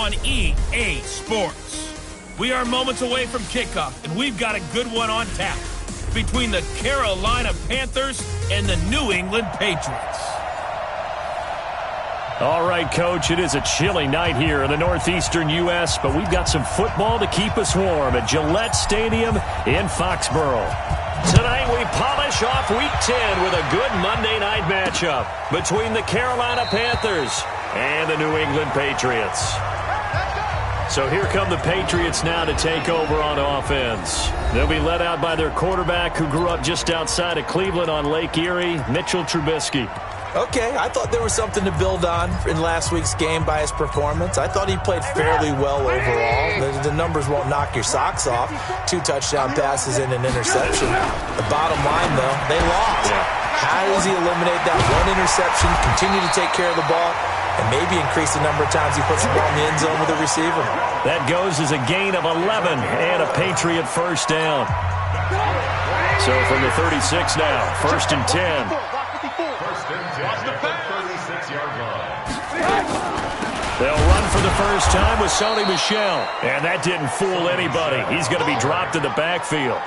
on EA Sports. We are moments away from kickoff, and we've got a good one on tap between the Carolina Panthers and the New England Patriots. All right, Coach, it is a chilly night here in the northeastern U.S., but we've got some football to keep us warm at Gillette Stadium in Foxborough. Tonight we polish off Week 10 with a good Monday night matchup between the Carolina Panthers and the New England Patriots. So here come the Patriots now to take over on offense. They'll be led out by their quarterback who grew up just outside of Cleveland on Lake Erie, Mitchell Trubisky. Okay, I thought there was something to build on in last week's game by his performance. I thought he played fairly well overall. The numbers won't knock your socks off. 2 touchdown passes and an interception. The bottom line, though, they lost. Yeah. How does he eliminate that one interception, continue to take care of the ball, and maybe increase the number of times he puts the ball in the end zone with a receiver? That goes as a gain of 11 and a Patriot first down. So from the 36 now, 1st and 10. They'll run for the first time with Sony Michel. And that didn't fool anybody. He's going to be dropped in the backfield.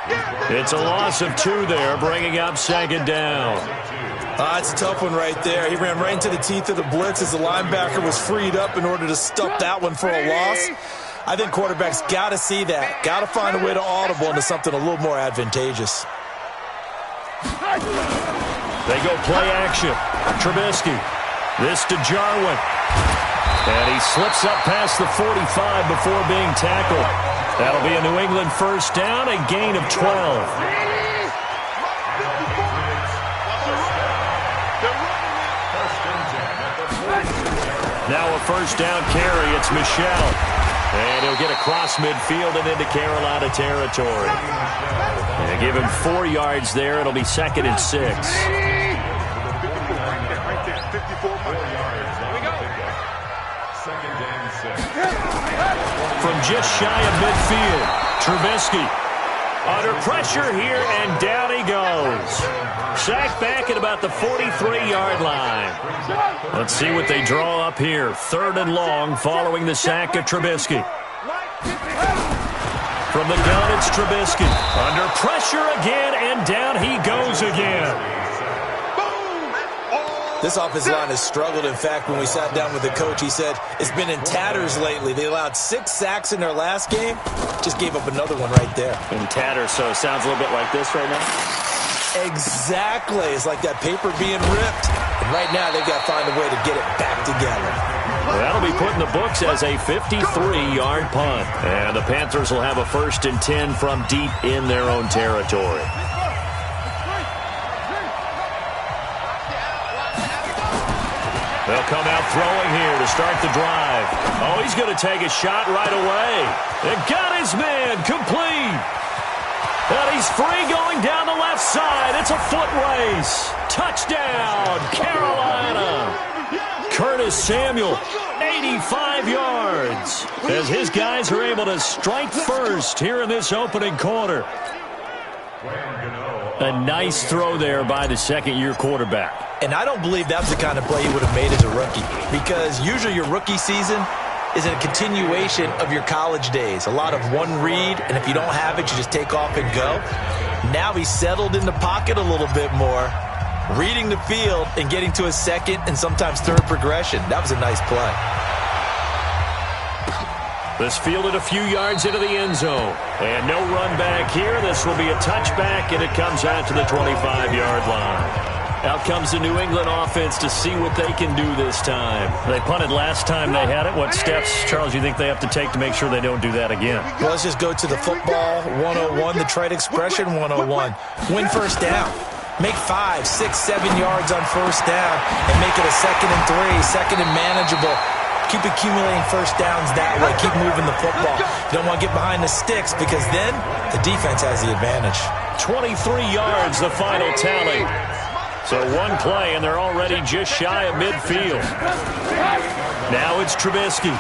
It's a loss of 2 there, bringing up 2nd down. It's a tough one right there. He ran right into the teeth of the blitz as the linebacker was freed up in order to stuff that one for a loss. I think quarterbacks got to see that. Got to find a way to audible into something a little more advantageous. They go play action. Trubisky. This to Jarwin. And he slips up past the 45 before being tackled. That'll be a New England first down, a gain of 12. Now a first down carry. It's Michel. And he'll get across midfield and into Carolina territory. And give him 4 yards there. It'll be 2nd and 6. From just shy of midfield, Trubisky under pressure here, and down he goes. Sacked back at about the 43-yard line. Let's see what they draw up here. 3rd and long following the sack of Trubisky. From the gun, it's Trubisky. Under pressure again, and down he goes again. This offensive line has struggled. In fact, when we sat down with the coach, he said it's been in tatters lately. They allowed 6 sacks in their last game. Just gave up another one right there. In tatters, so it sounds a little bit like this right now? Exactly. It's like that paper being ripped. And right now, they've got to find a way to get it back together. Well, that'll be put in the books as a 53-yard punt. And the Panthers will have a 1st and 10 from deep in their own territory. They'll come out throwing here to start the drive. Oh, he's going to take a shot right away. And got his man complete. And he's free going down the left side. It's a foot race. Touchdown, Carolina. Curtis Samuel, 85 yards. As his guys are able to strike first here in this opening quarter. A nice throw there by the 2nd-year quarterback. And I don't believe that's the kind of play he would have made as a rookie, because usually your rookie season is a continuation of your college days. A lot of one read, and if you don't have it, you just take off and go. Now he's settled in the pocket a little bit more, reading the field and getting to his 2nd and sometimes 3rd progression. That was a nice play. This fielded a few yards into the end zone. And no run back here. This will be a touchback, and it comes out to the 25-yard line. Out comes the New England offense to see what they can do this time. They punted last time they had it. What steps, Charles, do you think they have to take to make sure they don't do that again? Well, let's just go to the football 101, the trite expression 101. Win first down. Make 5, 6, 7 yards on first down and make it a 2nd and 3, 2nd and manageable. Keep accumulating first downs that way. Keep moving the football. You don't want to get behind the sticks because then the defense has the advantage. 23 yards, the final tally. So one play, and they're already just shy of midfield. Now it's Trubisky.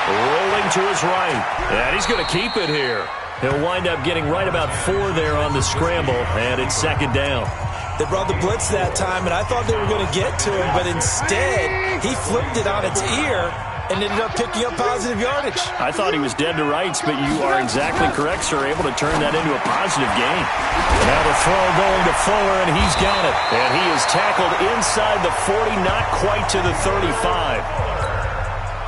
Rolling to his right. And he's going to keep it here. He'll wind up getting right about 4 there on the scramble, and it's 2nd down. They brought the blitz that time, and I thought they were going to get to him, but instead, he flipped it on its ear and ended up picking up positive yardage. I thought he was dead to rights, but you are exactly correct, sir. Able to turn that into a positive gain. Now the throw going to Fuller, and he's got it. And he is tackled inside the 40, not quite to the 35.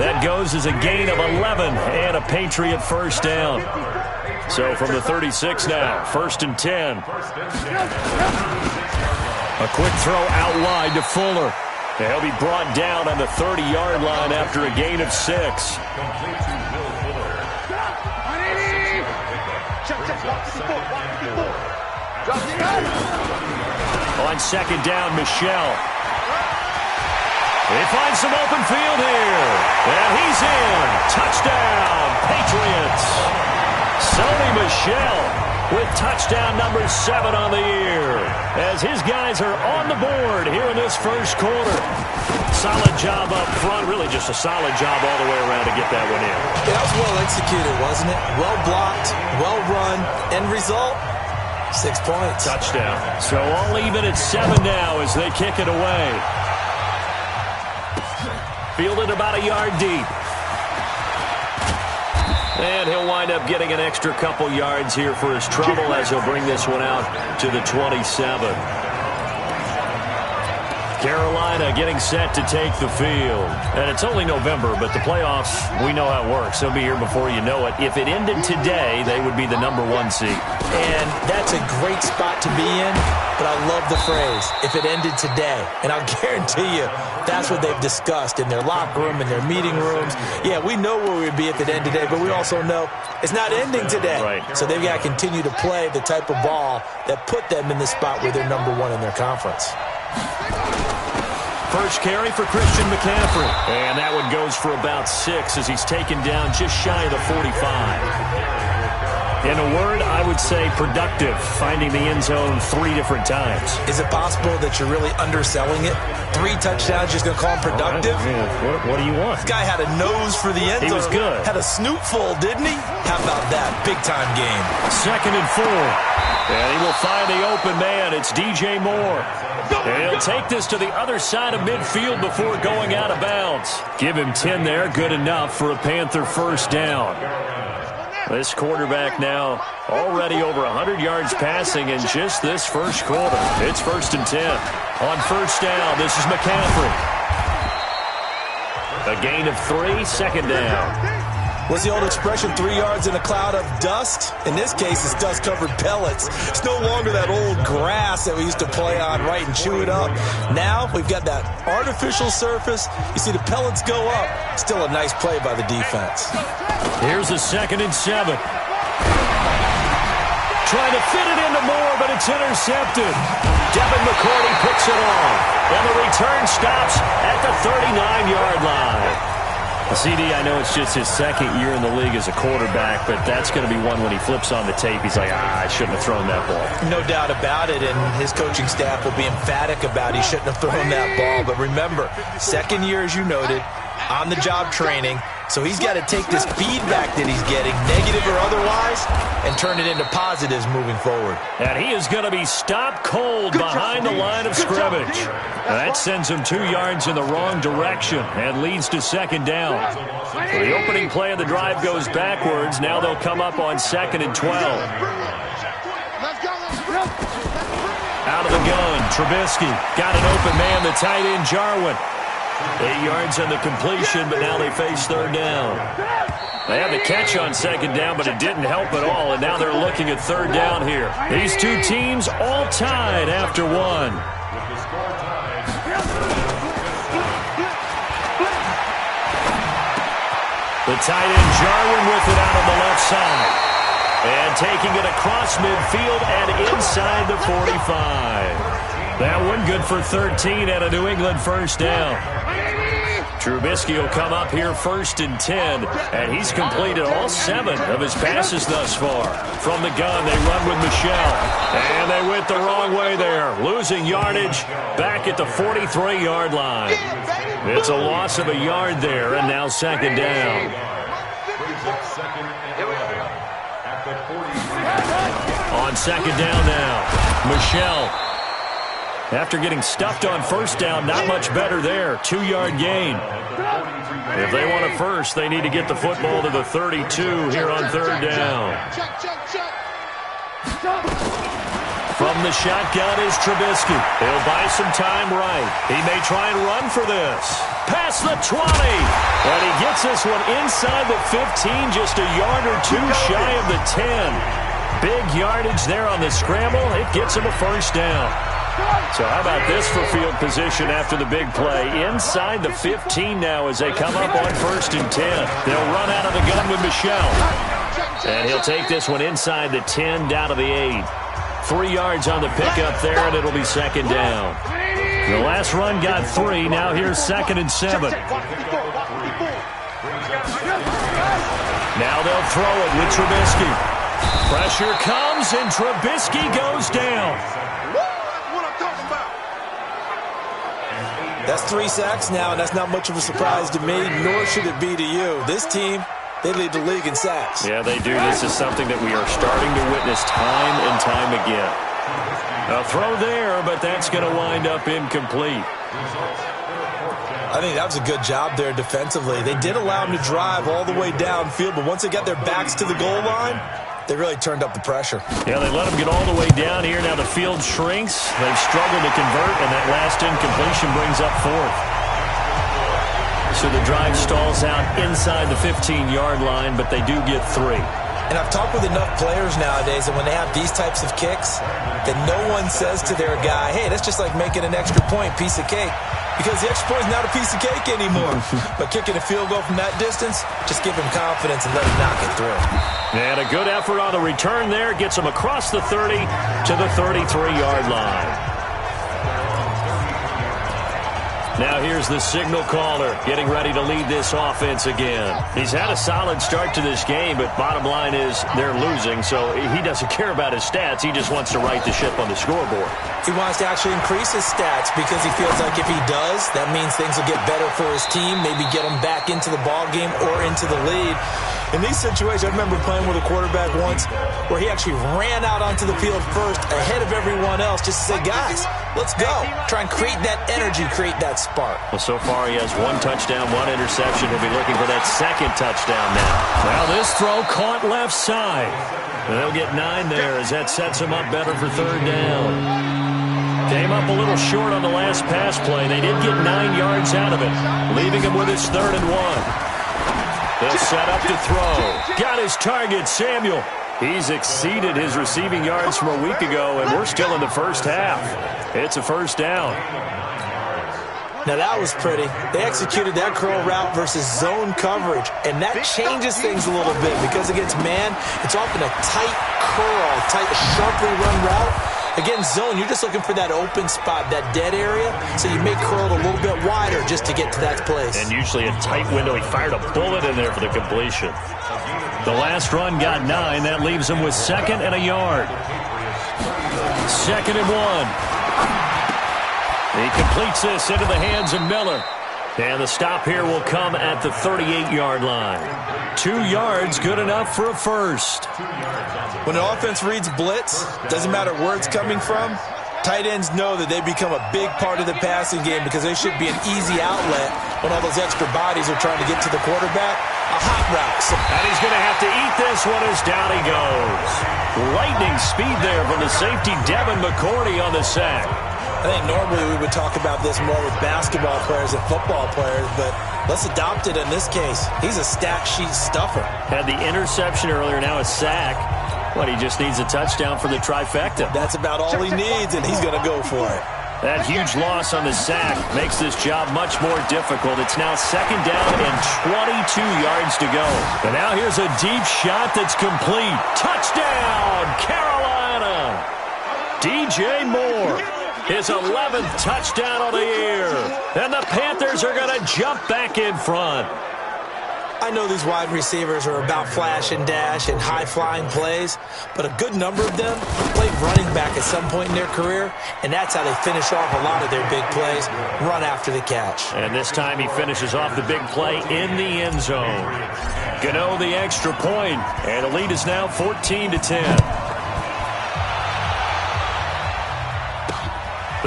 That goes as a gain of 11 and a Patriot first down. So from the 36 now, 1st and 10. A quick throw out wide to Fuller. And he'll be brought down on the 30-yard line after a gain of 6. On 2nd down, Michel. He finds some open field here. And he's in. Touchdown, Patriots. Sony Michel with touchdown number 7 on the year. As his guys are on the board here in this first quarter. Solid job up front. Really just a solid job all the way around to get that one in. Yeah, that was well executed, wasn't it? Well blocked, well run. End result, 6 points. Touchdown. So all even at 7 now as they kick it away. Fielded about a yard deep. And he'll wind up getting an extra couple yards here for his trouble as he'll bring this one out to the 27. Carolina getting set to take the field. And it's only November, but the playoffs, we know how it works. They'll be here before you know it. If it ended today, they would be the number 1 seed. And that's a great spot to be in, but I love the phrase, if it ended today. And I'll guarantee you, that's what they've discussed in their locker room, in their meeting rooms. Yeah, we know where we'd be if it ended today, but we also know it's not ending today. Right. So they've got to continue to play the type of ball that put them in the spot where they're number 1 in their conference. First carry for Christian McCaffrey. And that one goes for about 6 as he's taken down just shy of the 45. In a word, I would say productive, finding the end zone 3 different times. Is it possible that you're really underselling it? 3 touchdowns, just going to call him productive? Right. Yeah. What do you want? This guy had a nose for the end zone. He was good. Had a snoot full, didn't he? How about that? Big-time game. 2nd and 4. And he will find the open man. It's DJ Moore. And he'll take this to the other side of midfield before going out of bounds. Give him 10 there. Good enough for a Panther first down. This quarterback now already over 100 yards passing in just this first quarter. It's 1st and 10. On first down, this is McCaffrey. A gain of 3, 2nd down. What's the old expression, 3 yards in a cloud of dust? In this case, it's dust-covered pellets. It's no longer that old grass that we used to play on, right, and chew it up. Now, we've got that artificial surface. You see the pellets go up. Still a nice play by the defense. Here's a 2nd and 7. Trying to fit it into Moore, but it's intercepted. Devin McCourty picks it off. And the return stops at the 39-yard line. CD, I know it's just his 2nd year in the league as a quarterback, but that's going to be one when he flips on the tape. He's like, I shouldn't have thrown that ball. No doubt about it, and his coaching staff will be emphatic about he shouldn't have thrown that ball. But remember, 2nd year, as you noted, on-the-job training. So he's got to take this feedback that he's getting, negative or otherwise, and turn it into positives moving forward. And he is going to be stopped cold behind the line of scrimmage. That sends him 2 yards in the wrong direction and leads to 2nd down. So the opening play of the drive goes backwards. Now they'll come up on 2nd and 12. Out of the gun, Trubisky got an open man, the tight end Jarwin. 8 yards on the completion, but now they face 3rd down. They had the catch on 2nd down, but it didn't help at all, and now they're looking at 3rd down here. These 2 teams all tied after 1. The tight end Jarwin with it out on the left side. And taking it across midfield and inside the 45. That one good for 13 and a New England first down. Trubisky will come up here 1st and 10, and he's completed all 7 of his passes thus far. From the gun, they run with Michel, and they went the wrong way there, losing yardage back at the 43-yard line. It's a loss of a yard there, and now 2nd down. On 2nd down now, Michel. After getting stuffed on first down, not much better there. 2-yard gain. If they want a first, they need to get the football to the 32 here on third down. From the shotgun is Trubisky. He'll buy some time right. He may try and run for this. Past the 20. And he gets this one inside the 15, just a yard or two shy of the 10. Big yardage there on the scramble. It gets him a first down. So how about this for field position after the big play? Inside the 15 now as they come up on 1st and 10. They'll run out of the gun with Michel. And he'll take this one inside the 10 down to the 8. 3 yards on the pickup there, and it'll be 2nd down. The last run got 3. Now here's 2nd and 7. Now they'll throw it with Trubisky. Pressure comes, and Trubisky goes down. That's 3 sacks now, and that's not much of a surprise to me, nor should it be to you. This team, they lead the league in sacks. Yeah, they do. This is something that we are starting to witness time and time again. A throw there, but that's going to wind up incomplete. I think that was a good job there defensively. They did allow them to drive all the way downfield, but once they got their backs to the goal line, they really turned up the pressure. Yeah, they let them get all the way down here. Now the field shrinks. They've struggled to convert, and that last incompletion brings up 4th. So the drive stalls out inside the 15-yard line, but they do get 3. And I've talked with enough players nowadays that when they have these types of kicks, that no one says to their guy, hey, that's just like making an extra point, piece of cake. Because the extra point is not a piece of cake anymore. But kicking a field goal from that distance, just give him confidence and let him knock it through. And a good effort on the return there. Gets him across the 30 to the 33-yard line. Now here's the signal caller getting ready to lead this offense again. He's had a solid start to this game, but bottom line is they're losing, so he doesn't care about his stats. He just wants to right the ship on the scoreboard. He wants to actually increase his stats because he feels like if he does, that means things will get better for his team, maybe get him back into the ball game or into the lead. In these situations, I remember playing with a quarterback once where he actually ran out onto the field first ahead of everyone else just to say, guys, let's go. Try and create that energy, create that spark. Well, so far he has 1 touchdown, 1 interception. He'll be looking for that 2nd touchdown now. Now this throw caught left side. And they'll get 9 there as that sets him up better for 3rd down. Came up a little short on the last pass play. They did get 9 yards out of it, leaving him with his 3rd and 1. They'll set up to throw. Got his target, Samuel. He's exceeded his receiving yards from a week ago, and we're still in the first half. It's a 1st down. Now that was pretty. They executed that curl route versus zone coverage, and that changes things a little bit because against man, it's often a tight curl, tight, sharply run route. Against zone, you're just looking for that open spot, that dead area, so you may curl it a little bit wider just to get to that place. And usually a tight window. He fired a bullet in there for the completion. The last run got 9. That leaves him with 2nd and a yard. 2nd and 1. He completes this into the hands of Miller. And the stop here will come at the 38-yard line. 2 yards, good enough for a first. When an offense reads blitz, doesn't matter where it's coming from, tight ends know that they become a big part of the passing game because they should be an easy outlet when all those extra bodies are trying to get to the quarterback. A hot route. And he's going to have to eat this one as down he goes. Lightning speed there from the safety, Devin McCourty, on the sack. I think normally we would talk about this more with basketball players and football players, but let's adopt it in this case. He's a stat sheet stuffer. Had the interception earlier, now a sack. What, he just needs a touchdown for the trifecta. That's about all he needs, and he's going to go for it. That huge loss on the sack makes this job much more difficult. It's now 2nd down and 22 yards to go. And now here's a deep shot that's complete. Touchdown, Carolina! DJ Moore. His 11th touchdown of the year. And the Panthers are going to jump back in front. I know these wide receivers are about flash and dash and high-flying plays, but a good number of them played running back at some point in their career, and that's how they finish off a lot of their big plays, run after the catch. And this time he finishes off the big play in the end zone. Gano the extra point, and the lead is now 14-10.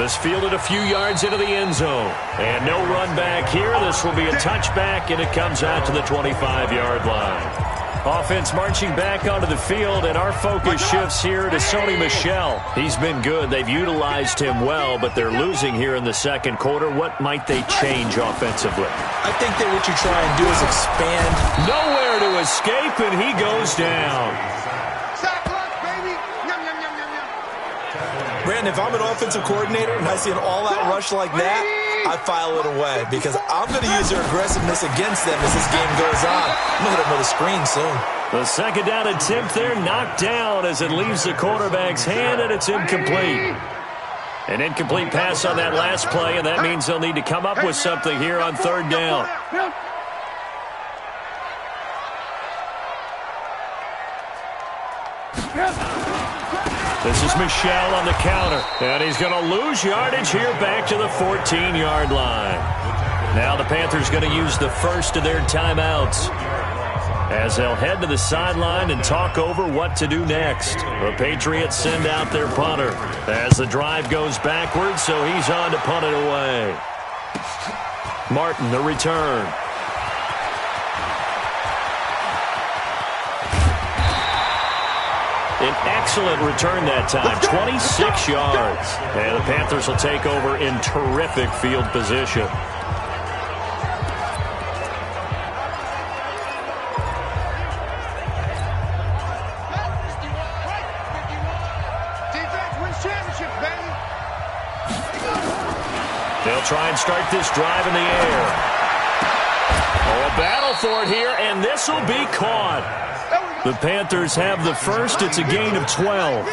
This fielded a few yards into the end zone. And no run back here. This will be a touchback, and it comes out to the 25-yard line. Offense marching back onto the field, and our focus shifts here to Sony Michel. He's been good. They've utilized him well, but they're losing here in the second quarter. What might they change offensively? I think that what you try and do is expand. Nowhere to escape, and he goes down. Brandon, if I'm an offensive coordinator and I see an all-out rush like that, I file it away because I'm going to use their aggressiveness against them as this game goes on. I'm going to hit them with a screen soon. The second down attempt there knocked down as it leaves the quarterback's hand, and it's incomplete. An incomplete pass on that last play, and that means they'll need to come up with something here on third down. This is Michel on the counter, and he's going to lose yardage here back to the 14-yard line. Now the Panthers going to use the first of their timeouts as they'll head to the sideline and talk over what to do next. The Patriots send out their punter as the drive goes backwards, so he's on to punt it away. Martin, the return. An excellent return that time, 26 yards. And the Panthers will take over in terrific field position. They'll try and start this drive in the air. Oh, a battle for it here, and this will be caught. The Panthers have the first. It's a gain of 12.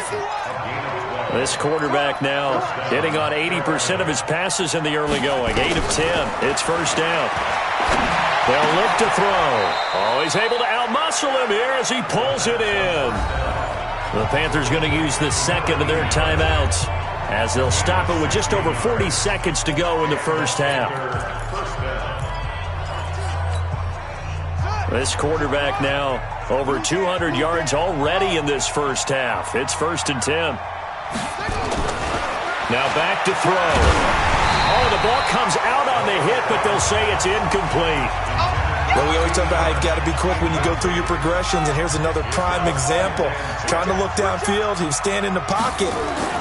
This quarterback now hitting on 80% of his passes in the early going. 8 of 10. It's first down. They'll look to throw. Oh, he's able to outmuscle him here as he pulls it in. The Panthers going to use the second of their timeouts as they'll stop it with just over 40 seconds to go in the first half. This quarterback now over 200 yards already in this first half. It's first and 10. Now back to throw. Oh, the ball comes out on the hit, but they'll say it's incomplete. Well, we always talk about how you've got to be quick when you go through your progressions, and here's another prime example. Trying to look downfield, he was standing in the pocket,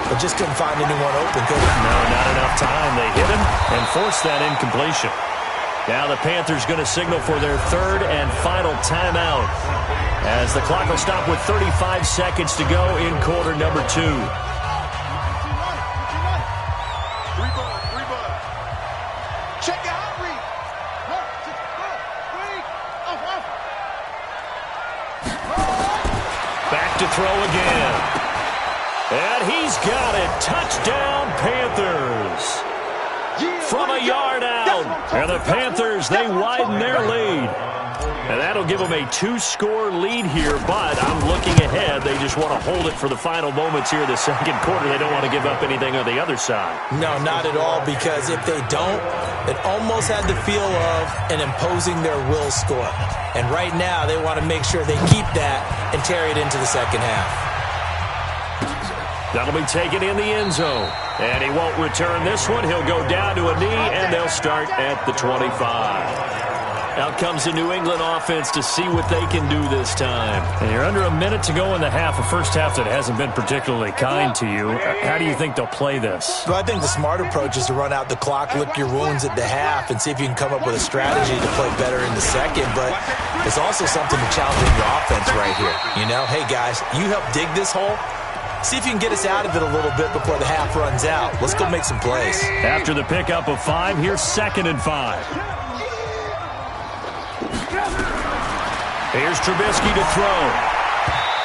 but just couldn't find anyone open, could he? No, not enough time. They hit him and forced that incompletion. Now the Panthers going to signal for their third and final timeout as the clock will stop with 35 seconds to go in quarter number 2. Check out, read. Back to throw again. And he's got it. Touchdown, Panthers. From a yard out. And the Panthers, they widen their lead. And that'll give them a 2-score lead here, but I'm looking ahead. They just want to hold it for the final moments here of the second quarter. They don't want to give up anything on the other side. No, not at all, because if they don't, it almost had the feel of an imposing their will score. And right now, they want to make sure they keep that and carry it into the second half. That'll be taken in the end zone. And he won't return this one. He'll go down to a knee, and they'll start at the 25. Out comes the New England offense to see what they can do this time. And you're under a minute to go in the half, a first half that hasn't been particularly kind to you. How do you think they'll play this? Well, I think the smart approach is to run out the clock, lick your wounds at the half, and see if you can come up with a strategy to play better in the second. But it's also something to challenge your offense right here. You know, hey, guys, you help dig this hole. See if you can get us out of it a little bit before the half runs out. Let's go make some plays. After the pickup of 5, here's 2nd and 5. Here's Trubisky to throw.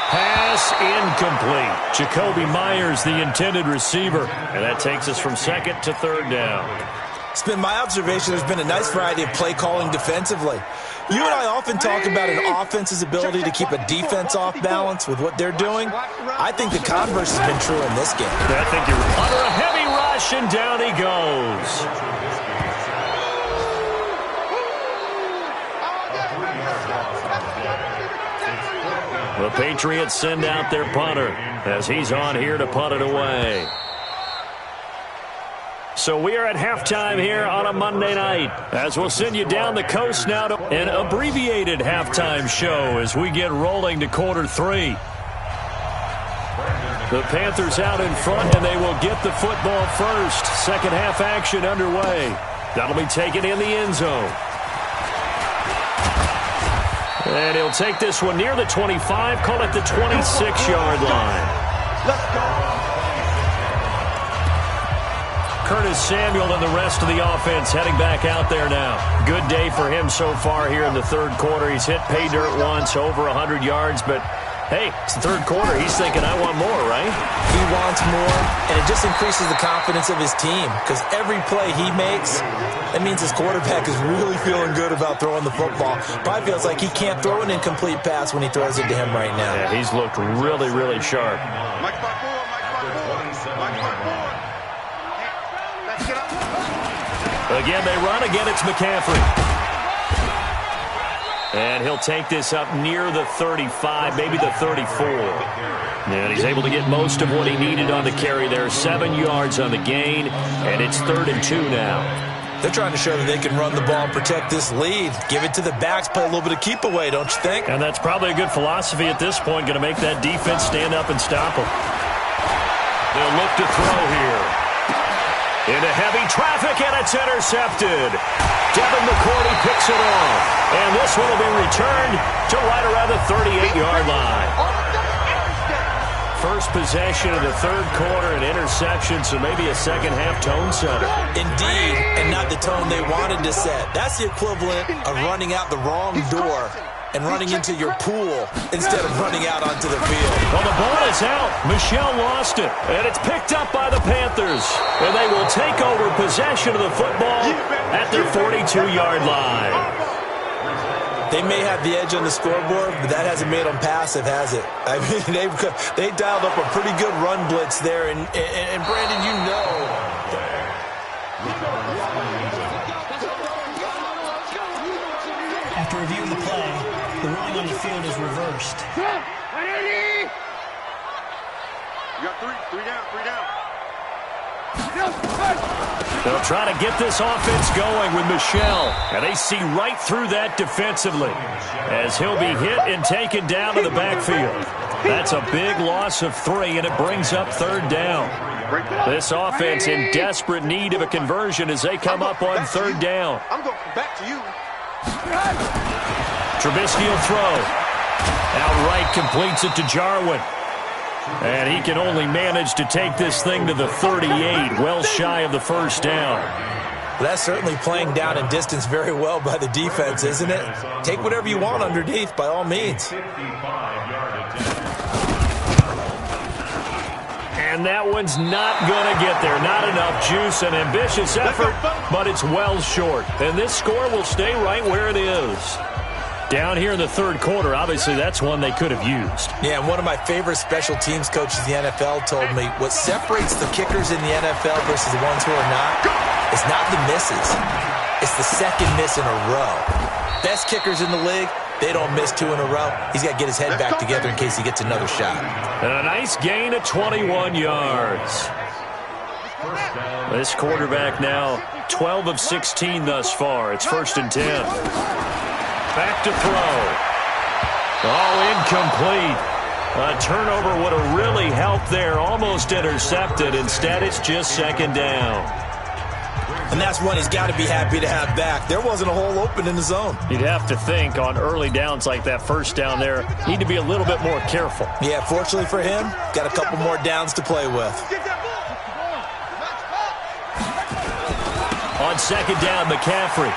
Pass incomplete. Jacoby Myers, the intended receiver. And that takes us from 2nd to 3rd down. It's been my observation there's been a nice variety of play calling defensively. You and I often talk about an offense's ability to keep a defense off balance with what they're doing. I think the converse has been true in this game. I think you're under a heavy rush, and down he goes. The Patriots send out their punter as he's on here to punt it away. So we are at halftime here on a Monday night, as we'll send you down the coast now to an abbreviated halftime show as we get rolling to quarter 3. The Panthers out in front, and they will get the football first. Second half action underway. That'll be taken in the end zone. And he'll take this one near the 25, call it the 26-yard line. Let's go. Curtis Samuel and the rest of the offense heading back out there now. Good day for him so far here in the third quarter. He's hit pay dirt once, over 100 yards, but hey, it's the third quarter. He's thinking, I want more, right? He wants more, and it just increases the confidence of his team because every play he makes, that means his quarterback is really feeling good about throwing the football. Probably feels like he can't throw an incomplete pass when he throws it to him right now. Yeah, he's looked really, really sharp. Mike Mike Let's get up. Again, they run. Again, it's McCaffrey. And he'll take this up near the 35, maybe the 34. And he's able to get most of what he needed on the carry there. 7 yards on the gain, and it's 3rd and 2 now. They're trying to show that they can run the ball and protect this lead. Give it to the backs, play a little bit of keep away, don't you think? And that's probably a good philosophy at this point, going to make that defense stand up and stop them. They'll look to throw here. Into heavy traffic, and it's intercepted. Devin McCourty picks it off. And this one will be returned to right around the 38-yard line. First possession of the third quarter, an interception, so maybe a second-half tone setter. Indeed, and not the tone they wanted to set. That's the equivalent of running out the wrong door and running into your pool instead of running out onto the field. Well, the ball is out. Michel lost it, and it's picked up by the Panthers. And they will take over possession of the football at their 42-yard line. They may have the edge on the scoreboard, but that hasn't made them passive, has it? I mean, they dialed up a pretty good run blitz there, and Brandon, you know. After reviewing the play, the ruling on the field is reversed. You got three down. They'll try to get this offense going with Michel. And they see right through that defensively as he'll be hit and taken down to the backfield. That's a big loss of 3, and it brings up 3rd down. This offense in desperate need of a conversion as they come up on 3rd down. I'm going back to you. Trubisky will throw. Outright completes it to Jarwin. And he can only manage to take this thing to the 38, well shy of the first down. Well, that's certainly playing down in distance very well by the defense, isn't it? Take whatever you want underneath, by all means. And that one's not going to get there. Not enough juice, an ambitious effort, but it's well short. And this score will stay right where it is. Down here in the third quarter, obviously that's one they could have used. Yeah, and one of my favorite special teams coaches in the NFL told me what separates the kickers in the NFL versus the ones who are not is not the misses. It's the second miss in a row. Best kickers in the league, they don't miss 2 in a row. He's got to get his head back together in case he gets another shot. And a nice gain of 21 yards. This quarterback now 12 of 16 thus far. It's 1st and 10. Back to throw. Oh, incomplete. A turnover would have really helped there. Almost intercepted. Instead, it's just 2nd down. And that's one he's got to be happy to have back. There wasn't a hole open in the zone. You'd have to think on early downs like that first down there, need to be a little bit more careful. Yeah, fortunately for him, got a couple more downs to play with. On 2nd down, McCaffrey.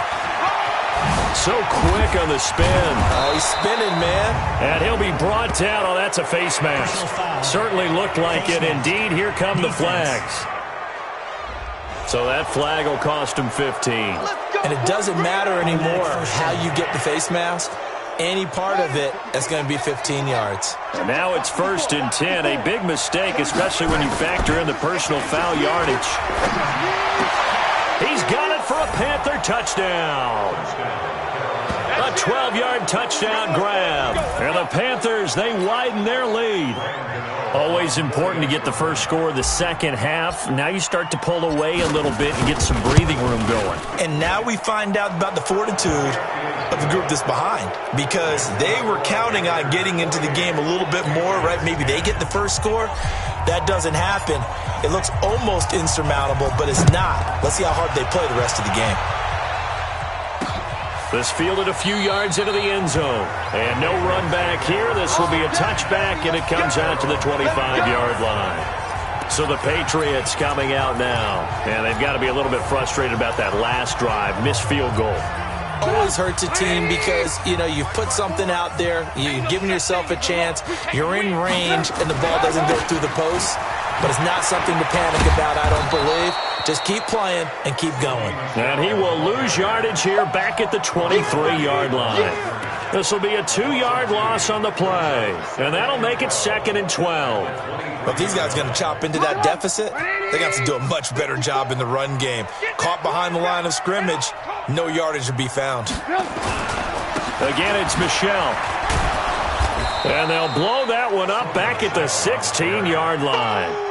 So quick on the spin. Oh, he's spinning, man. And he'll be brought down. Oh, that's a face mask. Certainly looked like it. Indeed, here come the flags. So that flag will cost him 15. And it doesn't matter anymore how you get the face mask. Any part of it, that's going to be 15 yards. And now it's 1st and 10. A big mistake, especially when you factor in the personal foul yardage. He's got it for a Panther touchdown. A 12-yard touchdown grab. And the Panthers, they widen their lead. Always important to get the first score of the second half. Now you start to pull away a little bit and get some breathing room going. And now we find out about the fortitude of the group that's behind, because they were counting on getting into the game a little bit more, right? Maybe they get the first score. That doesn't happen. It looks almost insurmountable, but it's not. Let's see how hard they play the rest of the game. This fielded a few yards into the end zone. And no run back here. This will be a touchback, and it comes out to the 25-yard line. So the Patriots coming out now. And they've got to be a little bit frustrated about that last drive. Missed field goal. Always hurts a team because, you know, you've put something out there. You've given yourself a chance. You're in range, and the ball doesn't go through the post. But it's not something to panic about, I don't believe. Just keep playing and keep going. And he will lose yardage here back at the 23-yard line. This will be a 2-yard loss on the play. And that'll make it 2nd and 12. Well, if these guys are going to chop into that deficit, they got to do a much better job in the run game. Caught behind the line of scrimmage, no yardage to be found. Again, it's Michel. And they'll blow that one up back at the 16-yard line.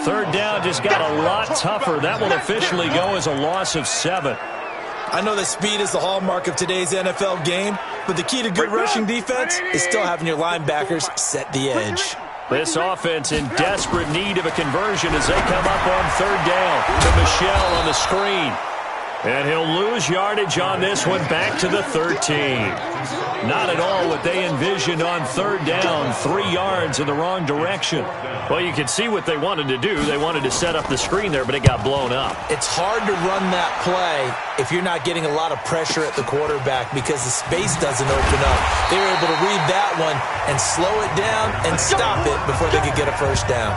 Third down just got a lot tougher. That will officially go as a loss of 7. I know that speed is the hallmark of today's NFL game, but the key to good rushing defense is still having your linebackers set the edge. This offense in desperate need of a conversion as they come up on third down to Michel on the screen. And he'll lose yardage on this one back to the 13. Not at all what they envisioned on third down, 3 yards in the wrong direction. Well, you can see what they wanted to do. They wanted to set up the screen there, but it got blown up. It's hard to run that play if you're not getting a lot of pressure at the quarterback because the space doesn't open up. They were able to read that one and slow it down and stop it before they could get a first down.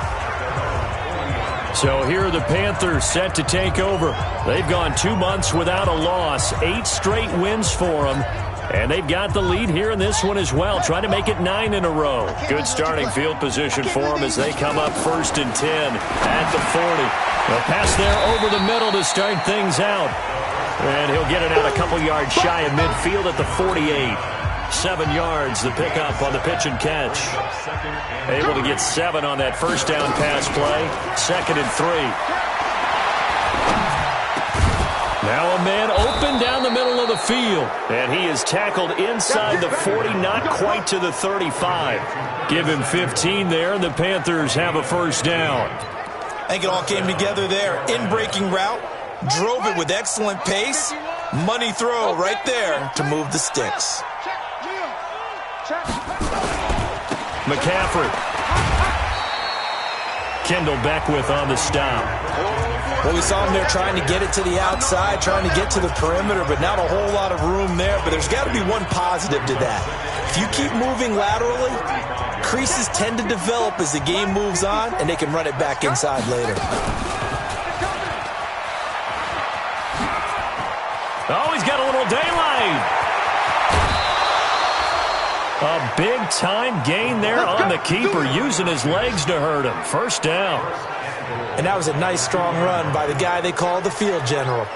So here are the Panthers set to take over. They've gone 2 months without a loss, 8 straight wins for them. And they've got the lead here in this one as well, trying to make it 9 in a row. Good starting field position for them as they come up 1st and 10 at the 40. They'll pass there over the middle to start things out. And he'll get it out a couple yards shy of midfield at the 48. 7 yards, the pickup on the pitch and catch. Able to get 7 on that first down pass play. 2nd and 3. Now a man open down the middle of the field. And he is tackled inside the 40, not quite to the 35. Give him 15 there, and the Panthers have a first down. I think it all came together there. In-breaking route, drove it with excellent pace. Money throw right there to move the sticks. McCaffrey. Kendall Beckwith on the stop. Well, we saw him there trying to get it to the outside, trying to get to the perimeter, but not a whole lot of room there. But there's got to be one positive to that. If you keep moving laterally, creases tend to develop as the game moves on, and they can run it back inside later. Oh, he's got a little daylight. A big-time gain there on the keeper, using his legs to hurt him. First down. And that was a nice, strong run by the guy they call the field general.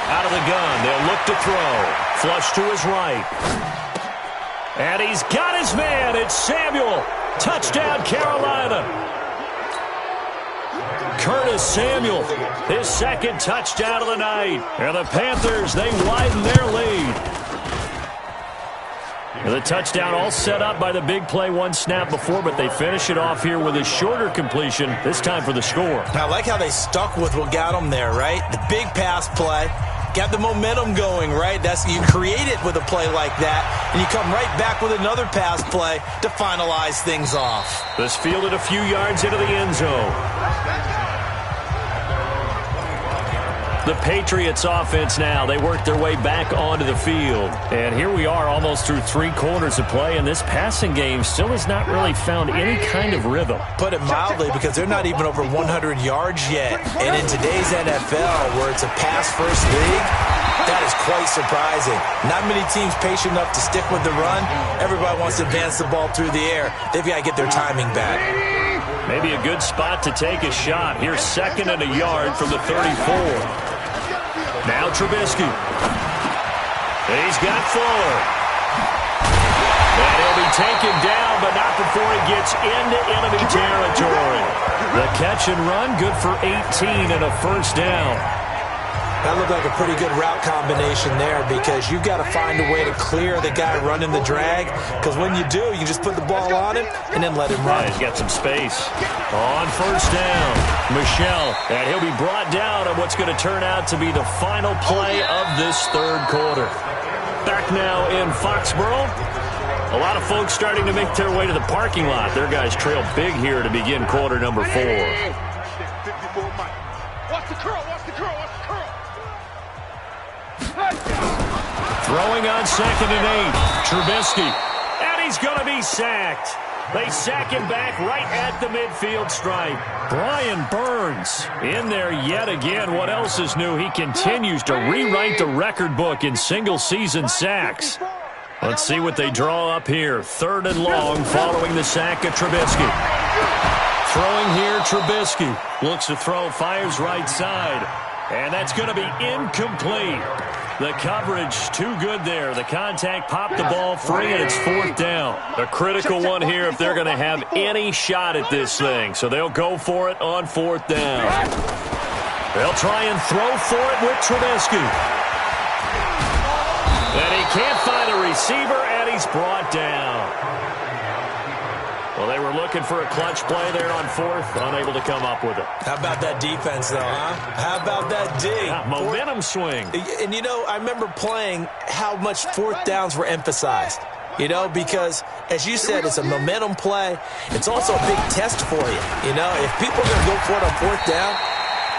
Out of the gun, they'll look to throw. Flush to his right. And he's got his man. It's Samuel. Touchdown, Carolina. Curtis Samuel, his 2nd touchdown of the night. And the Panthers, they widen their lead. And the touchdown all set up by the big play, 1 snap before, but they finish it off here with a shorter completion, this time for the score. I like how they stuck with what got them there, right? The big pass play. Got the momentum going, right? You create it with a play like that, and you come right back with another pass play to finalize things off. This fielded a few yards into the end zone. The Patriots offense now, they work their way back onto the field. And here we are almost through 3 quarters of play, and this passing game still has not really found any kind of rhythm. Put it mildly, because they're not even over 100 yards yet. And in today's NFL, where it's a pass-first league, That is quite surprising. Not many teams patient enough to stick with the run. Everybody wants to advance the ball through the air. They've got to get their timing back. Maybe a good spot to take a shot. Here's 2nd and a yard from the 34. Now Trubisky. He's got Fuller. And he'll be taken down, but not before he gets into enemy territory. The catch and run, good for 18 and a first down. That looked like a pretty good route combination there because you've got to find a way to clear the guy running the drag, because when you do, you just put the ball on him and then let him run. He's got some space. On first down, Michel, and he'll be brought down on what's going to turn out to be the final play of this third quarter. Back now in Foxborough. A lot of folks starting to make their way to the parking lot. Their guys trail big here to begin quarter number 4. Watch the curl, watch the curl, watch the curl. Throwing on 2nd and 8. Trubisky. And he's going to be sacked. They sack him back right at the midfield stripe. Brian Burns in there yet again. What else is new? He continues to rewrite the record book in single-season sacks. Let's see what they draw up here. 3rd and long following the sack of Trubisky. Throwing here, Trubisky. Looks to throw, fires right side. And that's going to be incomplete. The coverage too good there. The contact popped the ball free, and it's 4th down. A critical one here if they're going to have any shot at this thing. So they'll go for it on 4th down. They'll try and throw for it with Trubisky. And he can't find a receiver, and he's brought down. Well, they were looking for a clutch play there on 4th, unable to come up with it. How about that defense, though, huh? How about that D? Yeah, momentum swing. And, you know, I remember playing how much 4th downs were emphasized. You know, because, as you said, it's a momentum play. It's also a big test for you. You know, if people are going to go for it on 4th down,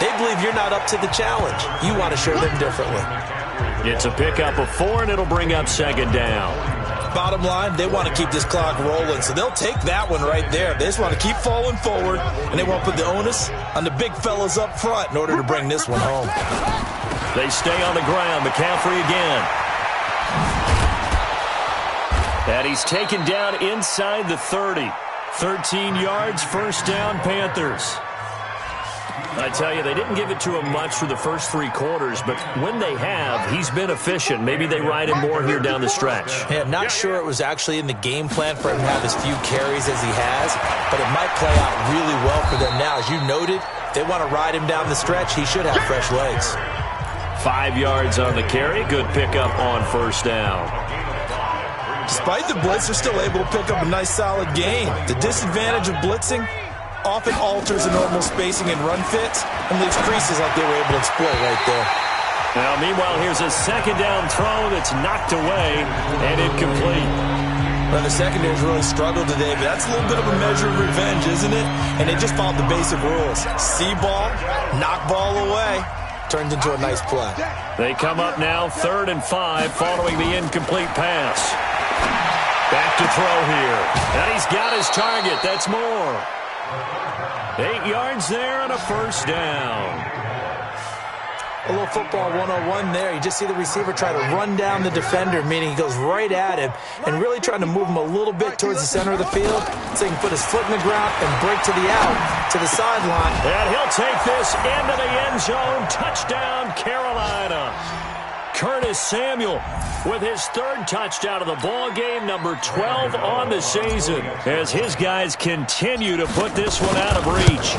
they believe you're not up to the challenge. You want to show them differently. It's a pickup of 4, and it'll bring up 2nd down. Bottom line, they want to keep this clock rolling, so they'll take that one right there. They just want to keep falling forward, and they want to put the onus on the big fellas up front in order to bring this one home. They stay on the ground. McCaffrey again. And he's taken down inside the 30. 13 yards, first down, Panthers. I tell you, they didn't give it to him much for the first 3 quarters, but when they have, he's been efficient. Maybe they ride him more here down the stretch. Yeah, not sure it was actually in the game plan for him to have as few carries as he has, but it might play out really well for them now. As you noted, if they want to ride him down the stretch, he should have fresh legs. 5 yards on the carry. Good pickup on first down. Despite the blitz, they're still able to pick up a nice solid gain. The disadvantage of blitzing often alters the normal spacing and run fits and leaves creases like they were able to exploit right there. Now, meanwhile, here's a 2nd down throw that's knocked away and incomplete. Well, the secondary's really struggled today, but that's a little bit of a measure of revenge, isn't it? And they just followed the basic rules. See ball, knock ball away, turns into a nice play. They come up now 3rd and 5 following the incomplete pass. Back to throw here. And he's got his target. That's more. 8 yards there and a first down. A little football 101 there. You just see the receiver try to run down the defender, meaning he goes right at him and really trying to move him a little bit towards the center of the field so he can put his foot in the ground and break to the out, to the sideline. And he'll take this into the end zone. Touchdown, Carolina. Curtis Samuel with his 3rd touchdown of the ball game, number 12 on the season, as his guys continue to put this one out of reach.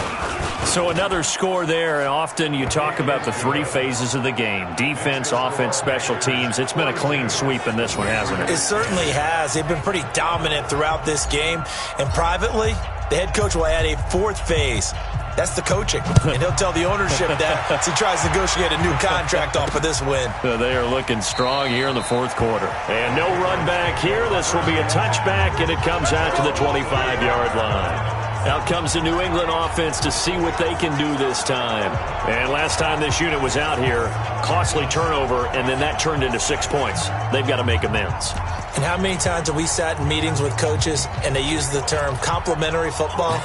So another score there, and often you talk about the 3 phases of the game: defense, offense, special teams. It's been a clean sweep in this one, hasn't it? It certainly has. They've been pretty dominant throughout this game, and privately, the head coach will add a 4th phase. That's the coaching. And he'll tell the ownership that as he tries to negotiate a new contract off of this win. They are looking strong here in the 4th quarter. And no run back here. This will be a touchback, and it comes out to the 25-yard line. Out comes the New England offense to see what they can do this time. And last time this unit was out here, costly turnover, and then that turned into 6 points. They've got to make amends. And how many times have we sat in meetings with coaches and they use the term complementary football?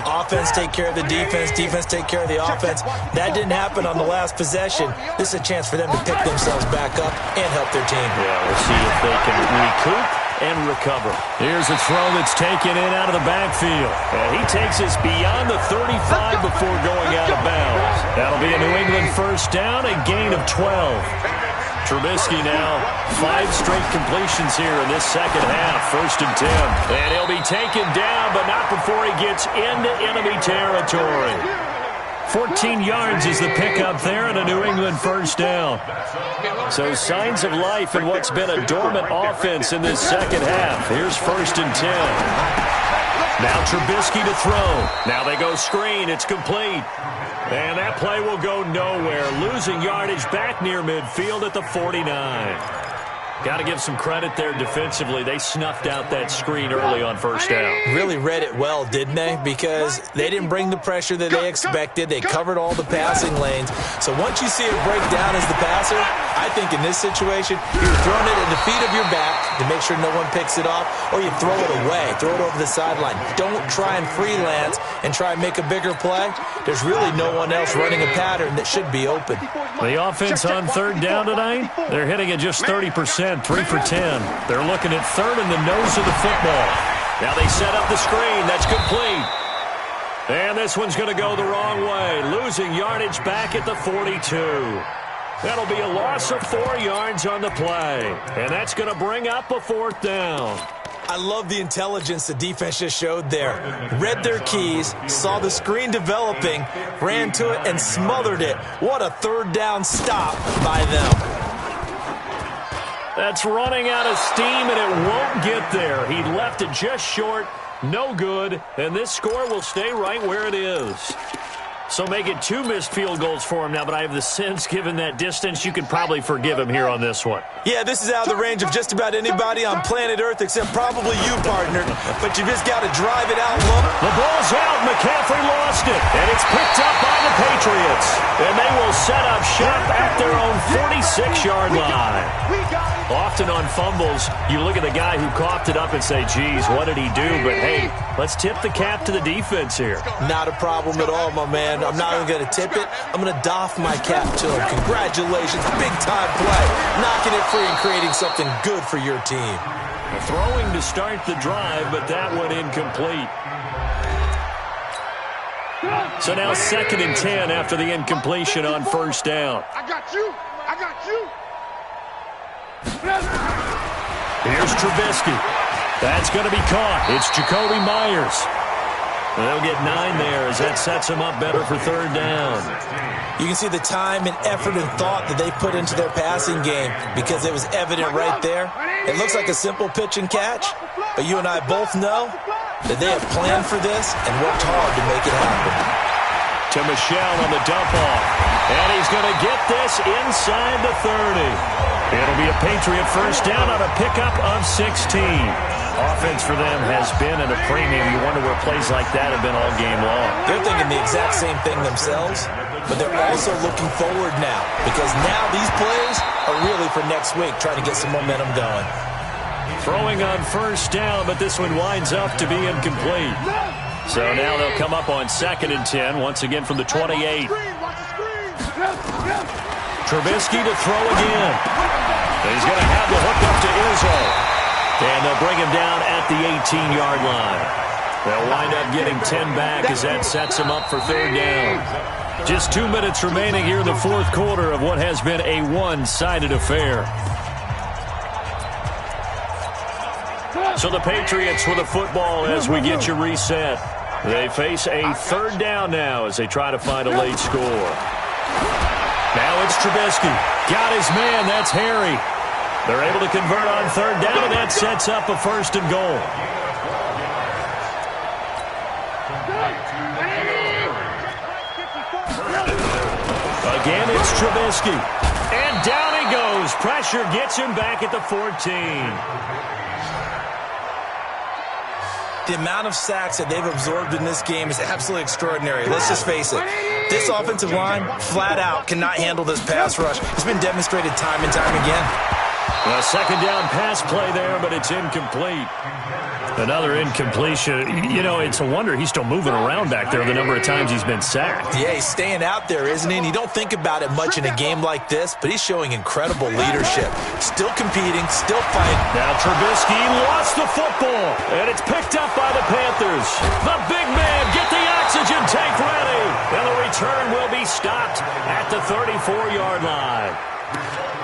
Offense take care of the defense, defense take care of the offense. That didn't happen on the last possession. This is a chance for them to pick themselves back up and help their team. Yeah, we'll see if they can recoup and recover. Here's a throw that's taken in out of the backfield. And he takes us beyond the 35 before going out of bounds. That'll be a New England first down, a gain of 12. Trubisky now, 5 straight completions here in this second half, 1st and 10. And he'll be taken down, but not before he gets into enemy territory. 14 yards is the pickup there and a New England first down. So signs of life in what's been a dormant offense in this second half. Here's 1st and 10. Now Trubisky to throw. Now they go screen. It's complete. And that play will go nowhere. Losing yardage back near midfield at the 49. Got to give some credit there defensively. They snuffed out that screen early on first down. Really read it well, didn't they? Because they didn't bring the pressure that they expected. They covered all the passing lanes. So once you see it break down as the passer, I think in this situation, you're throwing it at the feet of your back to make sure no one picks it off, or you throw it away, throw it over the sideline. Don't try and freelance and try and make a bigger play. There's really no one else running a pattern that should be open. The offense on 3rd down tonight, they're hitting at just 30%. 3 for 10. They're looking at 3rd in the nose of the football. Now they set up the screen. That's complete. And this one's going to go the wrong way. Losing yardage back at the 42. That'll be a loss of 4 yards on the play. And that's going to bring up a 4th down. I love the intelligence the defense just showed there. Read their keys, saw the screen developing, ran to it, and smothered it. What a 3rd down stop by them. That's running out of steam, and it won't get there. He left it just short, no good, and this score will stay right where it is. So make it 2 missed field goals for him now, but I have the sense, given that distance, you could probably forgive him here on this one. Yeah, this is out of the range of just about anybody on planet Earth except probably you, partner. But you just got to drive it out low. The ball's out. McCaffrey lost it, and it's picked up by the Patriots. And they will set up shop at their own 46-yard line. Often on fumbles, you look at the guy who coughed it up and say, geez, what did he do? But, hey, let's tip the cap to the defense here. Not a problem at all, my man. I'm not even going to tip it. I'm going to doff my cap to him. Congratulations. Big-time play. Knocking it free and creating something good for your team. Throwing to start the drive, but that one incomplete. So now 2nd and 10 after the incompletion on 1st down. I got you. I got you. Here's Trubisky. That's going to be caught. It's Jacoby Myers. They'll get 9 there as that sets them up better for 3rd down. You can see the time and effort and thought that they put into their passing game because it was evident right there. It looks like a simple pitch and catch, but you and I both know that they have planned for this and worked hard to make it happen. To Michelle on the dump off. And he's going to get this inside the 30. It'll be a Patriot first down on a pickup of 16. Offense for them has been at a premium. You wonder where plays like that have been all game long. They're thinking the exact same thing themselves, but they're also looking forward now because now these plays are really for next week, trying to get some momentum going. Throwing on first down, but this one winds up to be incomplete. So now they'll come up on 2nd and 10, once again from the 28. Trubisky to throw again. He's going to have the hook up to Izzo. And they'll bring him down at the 18-yard line. They'll wind up getting 10 back as that sets them up for 3rd down. Just 2 minutes remaining here in the 4th quarter of what has been a one-sided affair. So the Patriots with the football as we get you reset. They face a 3rd down now as they try to find a late score. Now it's Trubisky. Got his man. That's Harry. They're able to convert on 3rd down, and that sets up a 1st and goal. Again, it's Trubisky. And down he goes. Pressure gets him back at the 14. The amount of sacks that they've absorbed in this game is absolutely extraordinary. Let's just face it. This offensive line, flat out, cannot handle this pass rush. It's been demonstrated time and time again. A second down pass play there, but it's incomplete. Another incompletion. You know, it's a wonder he's still moving around back there the number of times he's been sacked. Yeah, he's staying out there, isn't he? And you don't think about it much in a game like this, but he's showing incredible leadership. Still competing, still fighting. Now Trubisky lost the football, and it's picked up by the Panthers. The big man, get the oxygen tank ready. And the return will be stopped at the 34-yard line.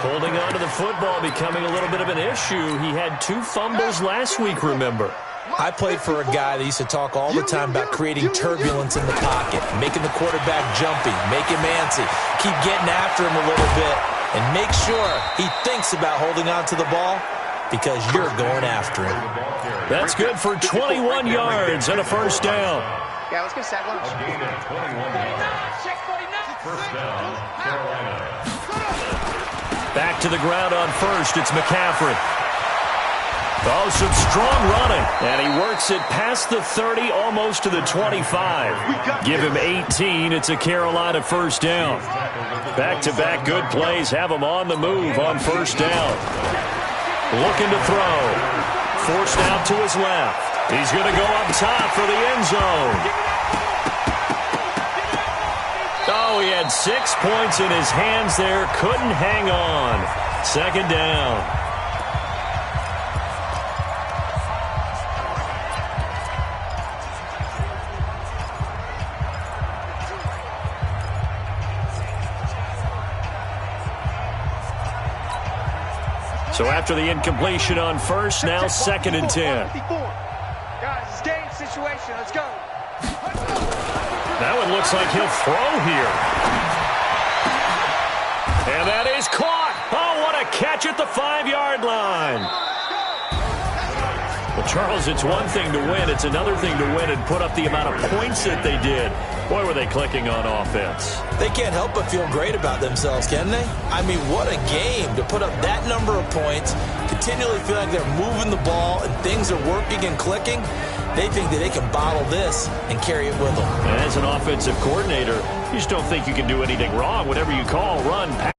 Holding on to the football becoming a little bit of an issue. He had 2 fumbles last week, remember. I played for a guy that used to talk all the time about creating turbulence in the pocket, making the quarterback jumpy, make him antsy, keep getting after him a little bit, and make sure he thinks about holding on to the ball because you're going after him. That's good for 21 yards and a first down. Yeah, let's go sack lunch. First down, Carolina. Back to the ground on first. It's McCaffrey. Oh, some strong running. And he works it past the 30, almost to the 25. Give him 18. It's a Carolina first down. Back-to-back good plays have him on the move on first down. Looking to throw. Forced out to his left. He's going to go up top for the end zone. Oh, he had 6 points in his hands there. Couldn't hang on. Second down. So after the incompletion on first, now second and 10. Guys, it's game situation. Let's go. That one looks like he'll throw here. And that is caught. Oh, what a catch at the 5-yard line. Well, Charles, it's one thing to win. It's another thing to win and put up the amount of points that they did. Boy, were they clicking on offense. They can't help but feel great about themselves, can they? I mean, what a game to put up that number of points, continually feel like they're moving the ball and things are working and clicking. They think that they can bottle this and carry it with them. And as an offensive coordinator, you just don't think you can do anything wrong. Whatever you call, run, pass.